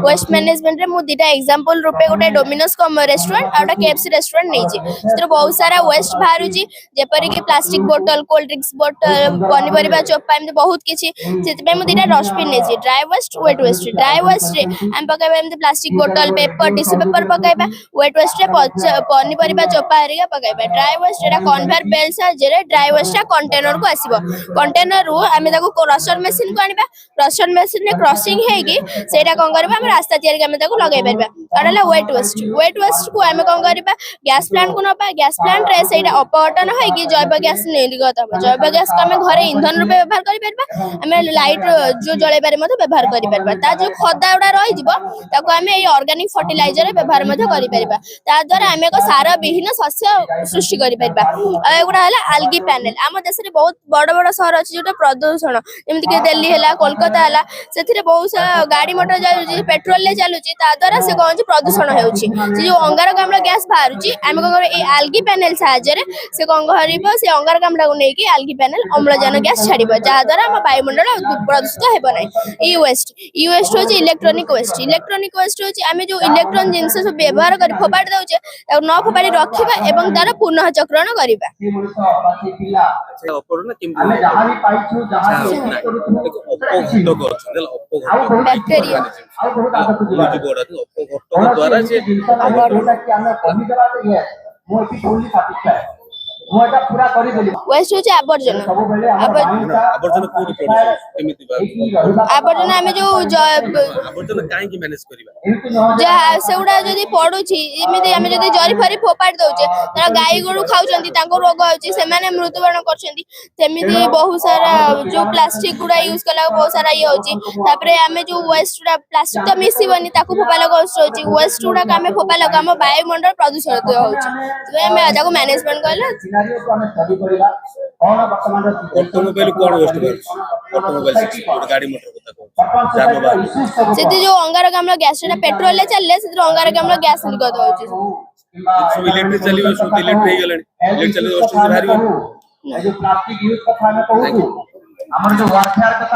waste management रे मु दिटा example रूपे गोटे डोमिनोज कम रेस्टोरेंट और गोटे केएफसी रेस्टोरेंट नहीं छी सेतिर बहुत सारा वेस्ट बाहर छी जेपरि कि प्लास्टिक बोतल कोल्ड ड्रिंक्स बोतल पनीपरिबा चोपा एमते बहुत किछि सेति पे मु दिटा डस्टबिन नै छी dry waste wet waste dry waste रे हम पकाइबा एमते प्लास्टिक बोतल पेपर टिश्यू पेपर पकाइबा वेट वेस्ट रे पनीपरिबा चोपा हरिका पकाइबा ड्राई वेस्ट एटा कन्वेयर बेल्ट साहाय्य ड्राई वेस्ट कंटेनर को आसीबो कंटेनर रु आमे ताको क्रशर मशीन को आनिबा क्रशर मशीन रे क्रशिंग हेगी सेटा कोन करबा हम रास्ता तैयारी के आमे ताको लगाइ परबा अडला वेट वेस्ट को आमे कोन करबा गैस प्लांट को नबा गैस प्लांट रे सेटा अपवर्तन होइकी जैव गैस निर्गत हो जैव गैस को आमे घरे ईंधन रूपे व्यवहार करि परबा आमे लाइट जो जळै बारे मते व्यवहार करि परबा ता जो खदा उडा रहि जिवो ताको आमे ए ऑर्गेनिक फर्टिलाइजर रे व्यवहार मते करि परबा ता द्वारा आमे को सारा विहीन शस्य सृष्टि करि परबा एगुडा हला आल्गी पैनल आम देश रे बहुत बड़ बड़ शहर अछि जोटा प्रदूषण जेमति कि दिल्ली हला कोलकाता हला सेथिरे बहुत सारा गाड़ी मोटर जाउची पेट्रोल ले चालुची ता द्वारा से कोन प्रदूषण हेउची से जो अंगारकाम्ल गैस बाहरुची आमे को ए आल्गी पैनल साहाय्य रे से कोन गरिबो से अंगारकाम्ल को नेकी आल्गी पैनल अम्लजान गैस छाडिबो जा द्वारा हम वायुमंडल प्रदूषित हेबो नै ई वेस्ट होची इलेक्ट्रॉनिक वेस्ट होची आमे जो इलेक्ट्रॉन जिंस सब व्यवहार करि फोपाडी दउचे ता न फोपाडी रखिबा एवं तार पुनः चक्रण करिबा अपरना केमति ଆମେ ଯାହା ବି ପାଇଛୁ ଯାହା ଅପଘଟକ ଅଛି बैक्टीरिया ଅପଘଟକ ଦ୍ୱାରା ସେ ଆମେ କହିଦେବା ଯେ ମୁଁ ଏଠି fully satisfied ମୁଁ এটা পুরা কৰি দেলি वेस्ट होची आवर्जन आवर्जन कोडी पडुछ केमिति बा आवर्जन आमे जो आवर्जन काहे की मैनेज करबा जा सेउडा जदी पडुची एमिति आमे जदी जरी फरी फोपाडी दउचे तर गाई गोरु खाउचंती तांको रोग होची से माने मृत्युवरण करचंती सेमिति बहुत सारा जो प्लास्टिक गुडा यूज कला बहुत सारा ये होची तापरे आमे जो वेस्ट गुडा प्लास्टिक तो मिसिबनी ताको फोपाला कष्ट होची वेस्ट गुडा का आमे फोपाला हम वायुमंडल प्रदूषित होची तो आमे ताको मैनेजमेंट करला को हमें स्टडी करिला कोन वर्तमान ऑटोमोबाइल कोन वेस्ट कर ऑटोमोबाइल गाड़ी मोटर कथा को जानबा सेति जो अंगारकाम्ल गैस रे पेट्रोल ले चलले सेति अंगारकाम्ल गैस निर्गत होची सब इलेक्ट्रिक चली सब इलेक्ट्रिक हे गलनी इलेक्ट्रिक चली वेस्ट बाहरी जो प्लास्टिक यूज कथा में कहू हमर जो वारफेयर